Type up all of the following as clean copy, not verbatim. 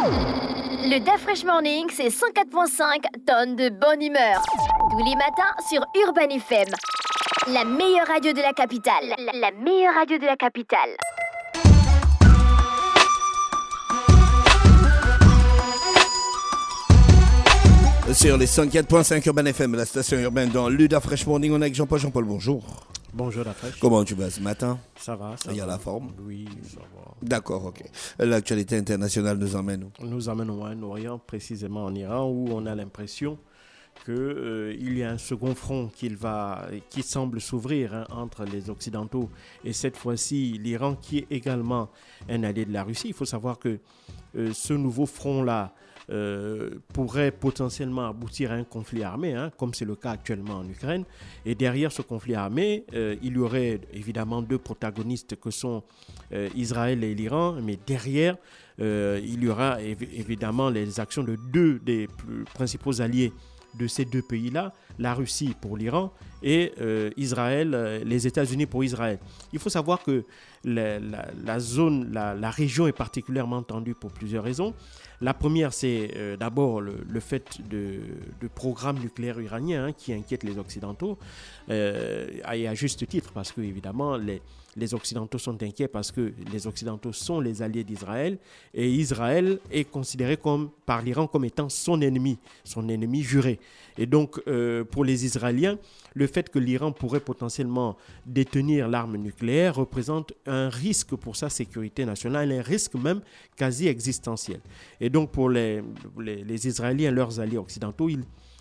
Le DAF Fresh Morning, c'est 104.5 tonnes de bonne humeur. Tous les matins sur Urban FM. La meilleure radio de la capitale. La meilleure radio de la capitale. Sur les 104.5 Urban FM, la station urbaine dans le DAF Fresh Morning, on est avec Jean-Paul. Jean-Paul, bonjour. Bonjour la fraîche. Comment tu vas ce matin? Ça va, ça va. Il y a la forme? Oui, ça va. D'accord, ok. L'actualité internationale nous emmène où? Nous emmène au Moyen-Orient, précisément en Iran, où on a l'impression qu'il y a un second front qui semble s'ouvrir entre les Occidentaux et cette fois-ci l'Iran qui est également un allié de la Russie. Il faut savoir que ce nouveau front-là pourrait potentiellement aboutir à un conflit armé, comme c'est le cas actuellement en Ukraine. Et derrière ce conflit armé, il y aurait évidemment deux protagonistes que sont Israël et l'Iran, mais derrière, il y aura évidemment les actions de deux des principaux alliés de ces deux pays-là, la Russie pour l'Iran et Israël, les États-Unis pour Israël. Il faut savoir que la région est particulièrement tendue pour plusieurs raisons. La première, c'est d'abord le fait de programme nucléaire iranien qui inquiète les Occidentaux, et à juste titre, parce que évidemment les Occidentaux sont inquiets parce que les Occidentaux sont les alliés d'Israël et Israël est considéré par l'Iran comme étant son ennemi juré. Et donc, pour les Israéliens, le fait que l'Iran pourrait potentiellement détenir l'arme nucléaire représente un risque pour sa sécurité nationale, un risque même quasi existentiel. Et donc, pour les Israéliens, leurs alliés occidentaux,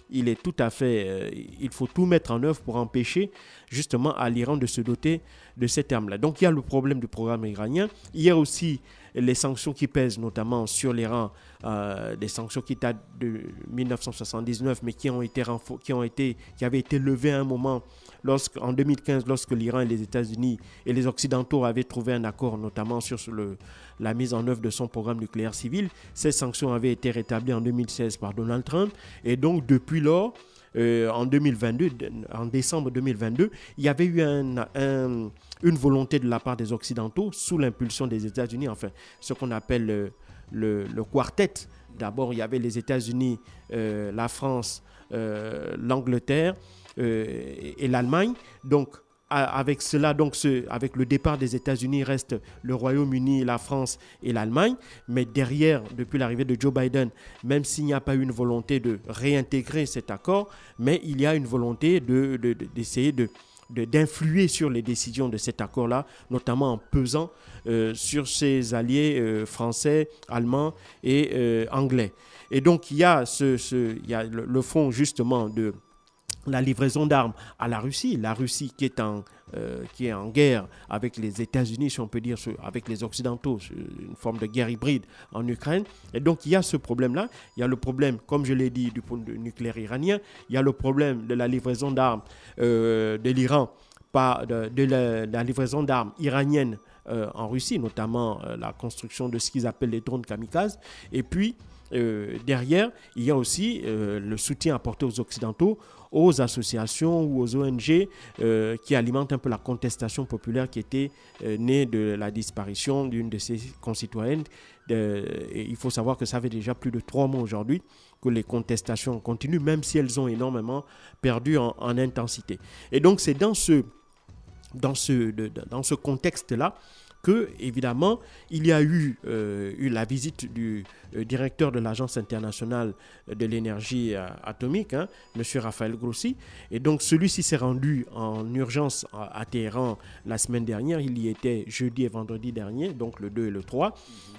il est tout à fait, il faut tout mettre en œuvre pour empêcher justement à l'Iran de se doter de cette arme-là. Donc il y a le problème du programme iranien, il y a aussi les sanctions qui pèsent notamment sur l'Iran, des sanctions qui datent de 1979 mais qui avaient été levées à un moment en 2015 lorsque l'Iran et les États-Unis et les Occidentaux avaient trouvé un accord notamment sur la mise en œuvre de son programme nucléaire civil. Ces sanctions avaient été rétablies en 2016 par Donald Trump et donc depuis lors, en décembre 2022, il y avait eu une volonté de la part des Occidentaux sous l'impulsion des États-Unis, enfin ce qu'on appelle le quartet. D'abord, il y avait les États-Unis, la France, l'Angleterre et l'Allemagne. Donc, avec cela, avec le départ des États-Unis, reste le Royaume-Uni, la France et l'Allemagne. Mais derrière, depuis l'arrivée de Joe Biden, même s'il n'y a pas eu une volonté de réintégrer cet accord, mais il y a une volonté d'essayer d'influer sur les décisions de cet accord-là, notamment en pesant sur ses alliés français, allemands et anglais. Et donc, il y a le fond justement de la livraison d'armes à la Russie qui est en guerre avec les États-Unis, si on peut dire, avec les Occidentaux, une forme de guerre hybride en Ukraine. Et donc, il y a ce problème-là. Il y a le problème, comme je l'ai dit, du point de vue nucléaire iranien. Il y a le problème de la livraison d'armes de l'Iran, de la livraison d'armes iraniennes en Russie, notamment la construction de ce qu'ils appellent les drones kamikazes. Et puis, derrière, il y a aussi le soutien apporté aux Occidentaux, aux associations ou aux ONG qui alimentent un peu la contestation populaire qui était née de la disparition d'une de ses concitoyennes. Et il faut savoir que ça fait déjà plus de 3 mois aujourd'hui que les contestations continuent, même si elles ont énormément perdu en intensité. Et donc c'est dans ce contexte-là que, évidemment, il y a eu la visite du directeur de l'Agence internationale de l'énergie atomique, M. Rafael Grossi. Et donc, celui-ci s'est rendu en urgence à Téhéran la semaine dernière. Il y était jeudi et vendredi dernier, donc le 2 et le 3.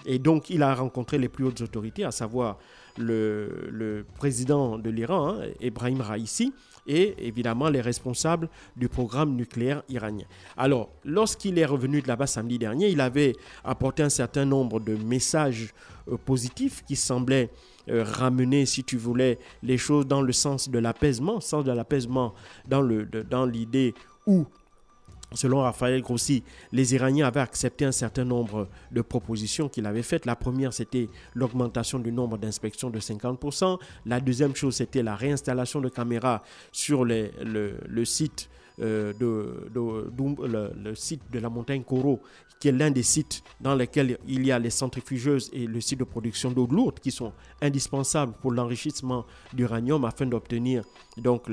Et donc, il a rencontré les plus hautes autorités, à savoir le président de l'Iran, Ebrahim Raïssi, et évidemment les responsables du programme nucléaire iranien. Alors, lorsqu'il est revenu de là-bas samedi dernier, il avait apporté un certain nombre de messages positifs qui semblaient ramener, si tu voulais, les choses dans le sens de l'apaisement, dans l'idée où, selon Rafael Grossi, les Iraniens avaient accepté un certain nombre de propositions qu'il avait faites. La première, c'était l'augmentation du nombre d'inspections de 50%. La deuxième chose, c'était la réinstallation de caméras sur le site le site de la montagne Koro, qui est l'un des sites dans lesquels il y a les centrifugeuses et le site de production d'eau lourde qui sont indispensables pour l'enrichissement d'uranium afin d'obtenir donc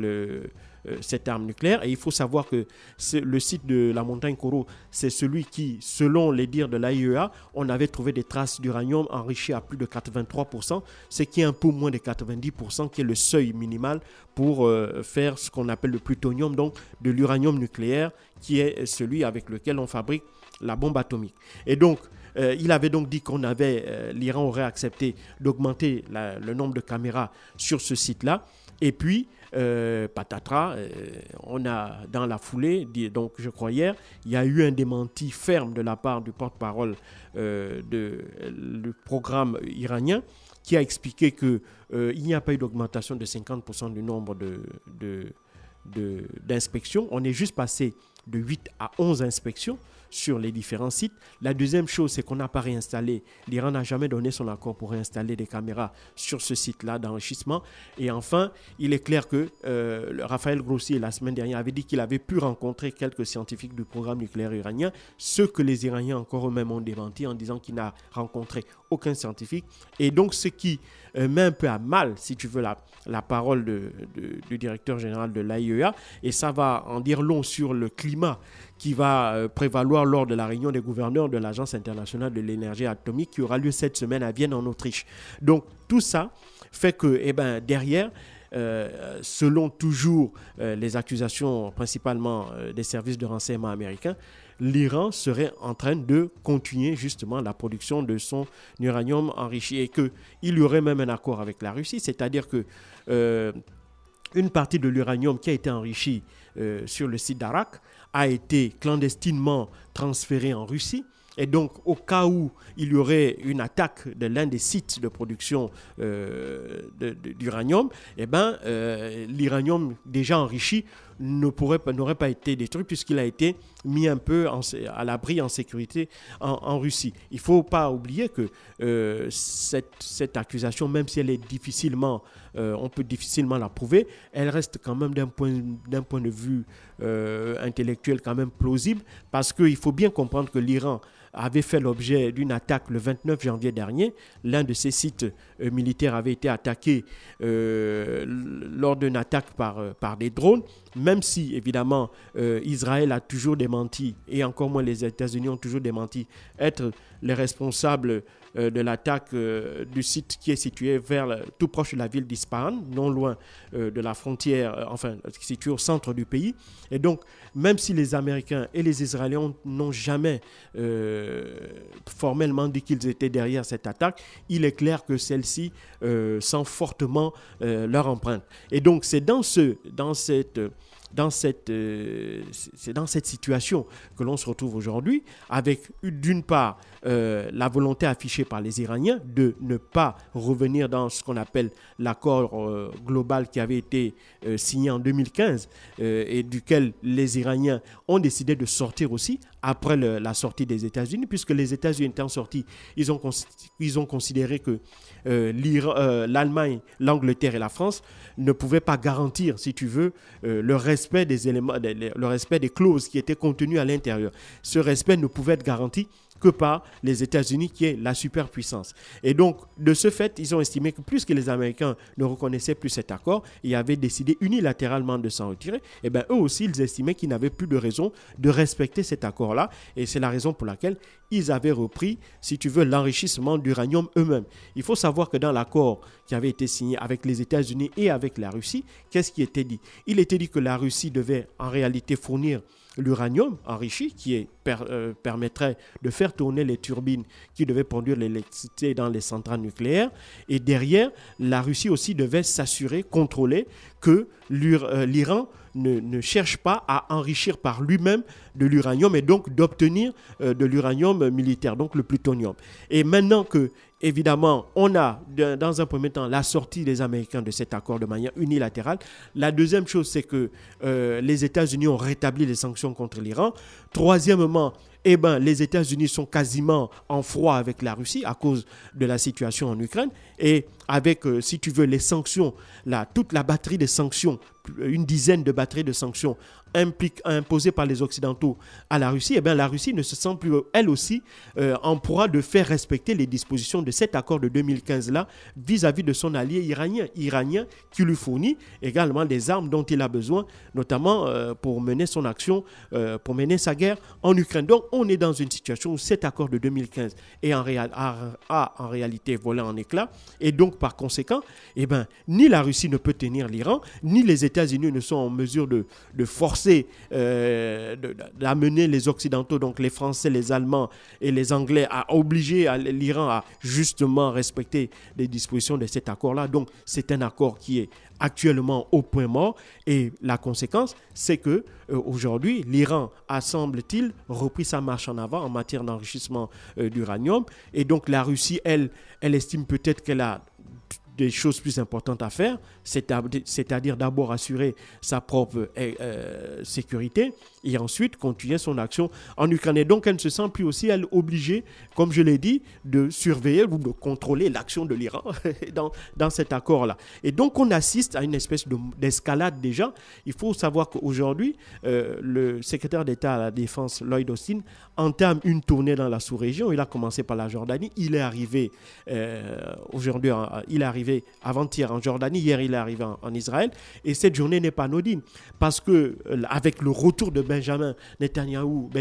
cette arme nucléaire. Et il faut savoir que le site de la montagne Koro, c'est celui qui, selon les dires de l'AIEA, on avait trouvé des traces d'uranium enrichi à plus de 83%, ce qui est un peu moins de 90%, qui est le seuil minimal pour faire ce qu'on appelle le plutonium, donc de l'uranium nucléaire, qui est celui avec lequel on fabrique la bombe atomique. Et donc, il avait donc dit l'Iran aurait accepté d'augmenter le nombre de caméras sur ce site-là. Et puis, patatras, on a dans la foulée, donc je crois hier, il y a eu un démenti ferme de la part du porte-parole du programme iranien qui a expliqué qu'il n'y a pas eu d'augmentation de 50% du nombre d'inspections. On est juste passé de 8 à 11 inspections sur les différents sites. La deuxième chose, c'est qu'on n'a pas réinstallé, l'Iran n'a jamais donné son accord pour réinstaller des caméras sur ce site-là d'enrichissement. Et enfin, il est clair que Raphaël Grossi, la semaine dernière, avait dit qu'il avait pu rencontrer quelques scientifiques du programme nucléaire iranien, ce que les Iraniens encore eux-mêmes ont démenti en disant qu'il n'a rencontré aucun scientifique. Et donc, ce qui met un peu à mal, si tu veux, la parole du directeur général de l'AIEA, et ça va en dire long sur le climat qui va prévaloir lors de la réunion des gouverneurs de l'Agence internationale de l'énergie atomique qui aura lieu cette semaine à Vienne en Autriche. Donc tout ça fait que derrière, selon toujours les accusations principalement des services de renseignement américains, l'Iran serait en train de continuer justement la production de son uranium enrichi et qu'il y aurait même un accord avec la Russie, c'est-à-dire que une partie de l'uranium qui a été enrichi sur le site d'Arak a été clandestinement transférée en Russie. Et donc, au cas où il y aurait une attaque de l'un des sites de production d'uranium, l'uranium déjà enrichi n'aurait pas été détruit puisqu'il a été mis un peu à l'abri, en sécurité en Russie. Il ne faut pas oublier que cette accusation, même si elle est on peut difficilement la prouver, elle reste quand même d'un point de vue intellectuel quand même plausible parce qu'il faut bien comprendre que l'Iran avait fait l'objet d'une attaque le 29 janvier dernier. L'un de ses sites militaires avait été attaqué lors d'une attaque par des drones, même si évidemment Israël a toujours démenti, et encore moins les États-Unis ont toujours démenti, être les responsables de l'attaque du site qui est situé tout proche de la ville d'Ispahan, non loin de la frontière, situé au centre du pays. Et donc, même si les Américains et les Israéliens n'ont jamais formellement dit qu'ils étaient derrière cette attaque, il est clair que celle-ci sent fortement leur empreinte. Et donc, c'est dans cette situation que l'on se retrouve aujourd'hui, avec d'une part la volonté affichée par les Iraniens de ne pas revenir dans ce qu'on appelle l'accord global qui avait été signé en 2015 et duquel les Iraniens ont décidé de sortir aussi après la sortie des États-Unis, puisque les États-Unis étant sortis, ils ont considéré que l'Allemagne, l'Angleterre et la France ne pouvaient pas garantir, si tu veux, le respect le respect des clauses qui étaient contenues à l'intérieur. Ce respect ne pouvait être garanti que par les États-Unis, qui est la superpuissance. Et donc, de ce fait, ils ont estimé que puisque les Américains ne reconnaissaient plus cet accord et avaient décidé unilatéralement de s'en retirer, eux aussi, ils estimaient qu'ils n'avaient plus de raison de respecter cet accord-là. Et c'est la raison pour laquelle ils avaient repris, si tu veux, l'enrichissement d'uranium eux-mêmes. Il faut savoir que dans l'accord qui avait été signé avec les États-Unis et avec la Russie, qu'est-ce qui était dit? Il était dit que la Russie devait en réalité fournir l'uranium enrichi qui permettrait de faire tourner les turbines qui devaient produire l'électricité dans les centrales nucléaires. Et derrière, la Russie aussi devait s'assurer, contrôler que l'Iran ne cherche pas à enrichir par lui-même de l'uranium et donc d'obtenir de l'uranium militaire, donc le plutonium. Et maintenant que, évidemment, on a dans un premier temps la sortie des Américains de cet accord de manière unilatérale, la deuxième chose, c'est que les États-Unis ont rétabli les sanctions contre l'Iran. Troisièmement, eh ben, les États-Unis sont quasiment en froid avec la Russie à cause de la situation en Ukraine. Et avec, si tu veux, les sanctions, toute la batterie de sanctions, une dizaine de batteries de sanctions imposées par les Occidentaux à la Russie, eh bien, la Russie ne se sent plus, elle aussi, en proie de faire respecter les dispositions de cet accord de 2015-là vis-à-vis de son allié iranien qui lui fournit également des armes dont il a besoin, notamment pour mener son action, pour mener sa guerre en Ukraine. Donc, on est dans une situation où cet accord de 2015 est en réalité volé en éclats. Et donc, par conséquent, eh ben, ni la Russie ne peut tenir l'Iran, ni les États-Unis ne sont en mesure de forcer, d'amener les Occidentaux, donc les Français, les Allemands et les Anglais, à obliger l'Iran à justement respecter les dispositions de cet accord-là. Donc, c'est un accord qui est actuellement au point mort. Et la conséquence, c'est que aujourd'hui, l'Iran a, semble-t-il, repris sa marche en avant en matière d'enrichissement d'uranium. Et donc, la Russie, elle estime peut-être qu'elle a des choses plus importantes à faire, c'est-à-dire d'abord assurer sa propre sécurité et ensuite continuer son action en Ukraine. Et donc, elle ne se sent plus aussi, elle, obligée, comme je l'ai dit, de surveiller ou de contrôler l'action de l'Iran dans cet accord-là. Et donc, on assiste à une espèce d'escalade déjà. Il faut savoir qu'aujourd'hui, le secrétaire d'État à la Défense, Lloyd Austin, entame une tournée dans la sous-région. Il a commencé par la Jordanie. Il est arrivé aujourd'hui, il est arrivé avant-hier en Jordanie. Hier, il est arrivé en Israël. Et cette journée n'est pas anodine parce que avec le retour de Benjamin Netanyahou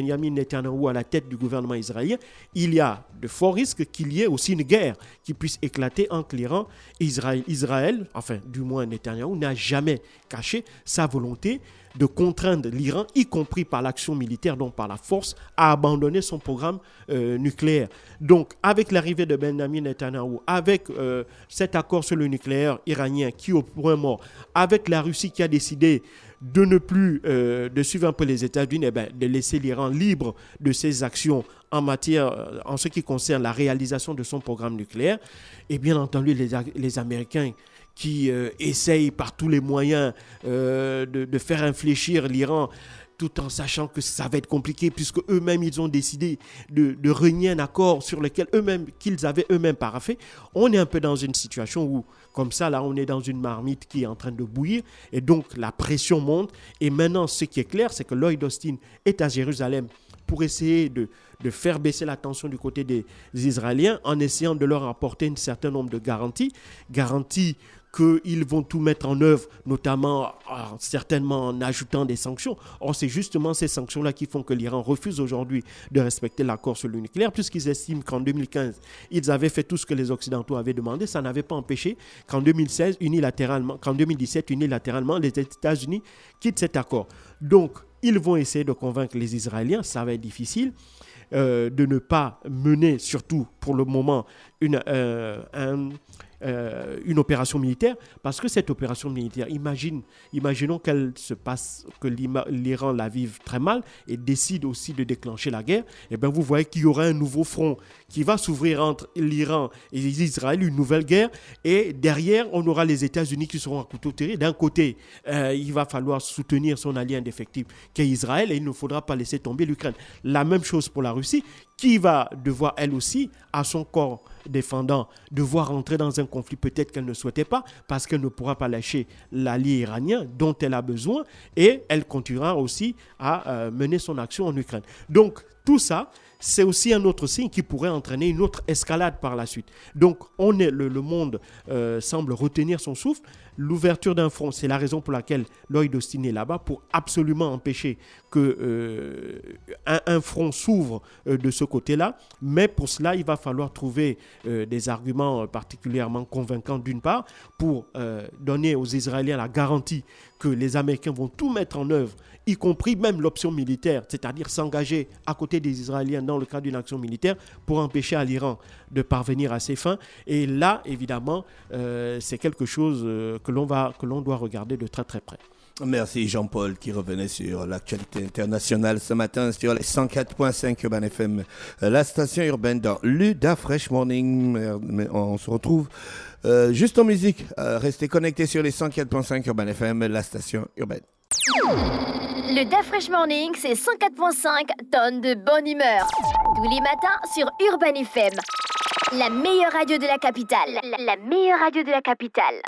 à la tête du gouvernement israélien, il y a de forts risques qu'il y ait aussi une guerre qui puisse éclater entre l'Iran et Israël. Enfin, du moins, Netanyahou n'a jamais caché sa volonté de contraindre l'Iran, y compris par l'action militaire, donc par la force, à abandonner son programme nucléaire. Donc, avec l'arrivée de Benjamin Netanyahou, avec cet accord sur le nucléaire iranien qui est au point mort, avec la Russie qui a décidé de ne plus de suivre un peu les États-Unis, de laisser l'Iran libre de ses actions en ce qui concerne la réalisation de son programme nucléaire, et bien entendu les Américains qui essayent par tous les moyens de faire infléchir l'Iran, tout en sachant que ça va être compliqué, puisque eux-mêmes, ils ont décidé de renier un accord sur lequel qu'ils avaient eux-mêmes paraphé. On est un peu dans une situation où, comme ça, là, on est dans une marmite qui est en train de bouillir, et donc la pression monte. Et maintenant, ce qui est clair, c'est que Lloyd Austin est à Jérusalem pour essayer de faire baisser la tension du côté des Israéliens, en essayant de leur apporter un certain nombre de garanties qu'ils vont tout mettre en œuvre, notamment certainement en ajoutant des sanctions. Or, c'est justement ces sanctions-là qui font que l'Iran refuse aujourd'hui de respecter l'accord sur le nucléaire, puisqu'ils estiment qu'en 2015, ils avaient fait tout ce que les Occidentaux avaient demandé. Ça n'avait pas empêché qu'en 2017, unilatéralement, les États-Unis quittent cet accord. Donc, ils vont essayer de convaincre les Israéliens, ça va être difficile, de ne pas mener, surtout pour le moment, une opération militaire, parce que cette opération militaire, imaginons qu'elle se passe, que l'Iran la vive très mal et décide aussi de déclencher la guerre, et bien vous voyez qu'il y aura un nouveau front qui va s'ouvrir entre l'Iran et Israël, une nouvelle guerre, et derrière on aura les États-Unis qui seront à couteau tiré. D'un côté, il va falloir soutenir son allié indéfectible qu'est Israël, et il ne faudra pas laisser tomber l'Ukraine. La même chose pour la Russie, qui va devoir elle aussi, à son corps défendant, devoir entrer dans un conflit peut-être qu'elle ne souhaitait pas, parce qu'elle ne pourra pas lâcher l'allié iranien dont elle a besoin, et elle continuera aussi à mener son action en Ukraine. Donc tout ça, c'est aussi un autre signe qui pourrait entraîner une autre escalade par la suite. Donc le monde semble retenir son souffle. L'ouverture d'un front, c'est la raison pour laquelle Lloyd Austin est là-bas, pour absolument empêcher que un front s'ouvre de ce côté-là. Mais pour cela, il va falloir trouver des arguments particulièrement convaincants d'une part, pour donner aux Israéliens la garantie que les Américains vont tout mettre en œuvre, y compris même l'option militaire, c'est-à-dire s'engager à côté des Israéliens dans le cadre d'une action militaire pour empêcher à l'Iran de parvenir à ses fins. Et là, évidemment, c'est quelque chose que l'on doit regarder de très très près. Merci Jean-Paul qui revenait sur l'actualité internationale ce matin sur les 104.5 Urban FM, la station urbaine dans l'UDA Fresh Morning. On se retrouve juste en musique. Restez connectés sur les 104.5 Urban FM, la station urbaine. Le DAF Fresh Morning, c'est 104.5 tonnes de bonne humeur. Tous les matins sur Urban FM. La meilleure radio de la capitale. La meilleure radio de la capitale.